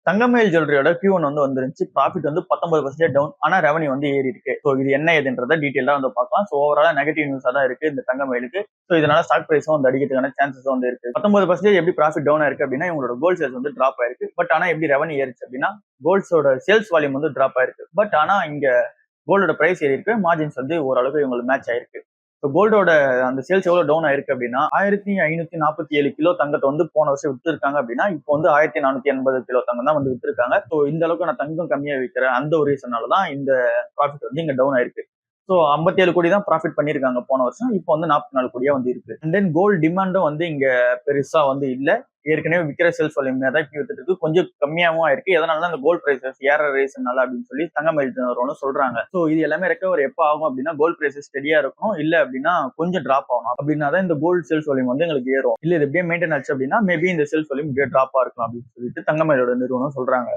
தங்கமயில் ஜுவல்லரியோட Q1 வந்து வந்துருந்துச்சு. Profit வந்து 19% டவுன். ஆனா ரெவன்யூ வந்து ஏறி இருக்கு. ஸோ இது என்ன ஏதுன்றத டீட்டெயிலா வந்து பார்க்கலாம். ஸோ ஓவராலா நெகட்டிவ் நியூஸா தான் இருக்கு இந்த தங்கமயிலுக்கு. ஸோ இதனால ஸ்டாக் பிரைஸும் வந்து அடிக்கிறதுக்கான சான்சஸ் வந்து இருக்கு. 19% எப்படி ப்ராஃபிட் டவுன் ஆயிருக்கு அப்படின்னா இவங்களோட கோல்ட் சேல்ஸ் வந்து டிராப் ஆயிருக்கு. பட் ஆனா எப்படி ரெவன்யூ ஏறிச்சு அப்படின்னா கோல்ட்ஸோட சேல்ஸ் வால்யூம் வந்து டிராப் ஆயிருக்கு. பட் ஆனா இங்க கோல்டோட பிரைஸ் ஏறி இருக்கு. மார்ஜின்ஸ் வந்து ஓரளவுக்கு இவங்களுக்கு மேட்ச் ஆயிருக்கு. இப்போ கோல்டோட அந்த சேல்ஸ் எவ்வளவு டவுன் ஆயிருக்கு அப்படின்னா 1547 கிலோ தங்கத்தை வந்து போன வருஷம் வித்துருக்காங்க அப்படின்னா இப்போ வந்து 1480 கிலோ தங்கம் தான் வந்து வித்துருக்காங்க. ஸோ இந்த அளவுக்கு நான் தங்கம் கம்மியா விற்கிறேன் அந்த ஒரு ரீசனால தான் இந்த ப்ராஃபிட் வந்து இங்க டவுன் ஆயிருக்கு. ஸோ 57 கோடி தான் ப்ராஃபிட் பண்ணியிருக்காங்க போன வருஷம். இப்போ வந்து 44 கோடியா வந்து இருக்கு. அண்ட் தென் கோல்டு டிமாண்டும் வந்து இங்க பெருசா வந்து இல்ல. ஏற்கனவே விற்கிற சேல்ஸ் வால்யூம் தான் இப்ப வித்துட்டு இருக்கு. கொஞ்சம் கம்மியாவும் இருக்கு. எதனால இந்த கோல்ட் பிரைசஸ் ஏற ரீசன்னால அப்படின்னு சொல்லி தங்கமயில் நிறுவனம் சொல்றாங்க. ஸோ இது எல்லாமே ரெக்கவர் எப்போ ஆகும் அப்படின்னா கோல்ட் பிரைசஸ் ஸ்டெடியா இருக்கணும். இல்ல அப்படின்னா கொஞ்சம் டிராப் ஆகணும். அப்படின்னா தான் இந்த கோல்டு சேல்ஸ் வால்யூம் வந்து எங்களுக்கு ஏறும். இல்ல இது எப்படியே மெயின்டைன் ஆச்சு அப்படின்னா மேபி இந்த சேல்ஸ் வால்யூம் இப்படியே டிராப்பா இருக்கலாம் அப்படின்னு சொல்லிட்டு தங்கமயிலோட நிறுவனம் சொல்றாங்க.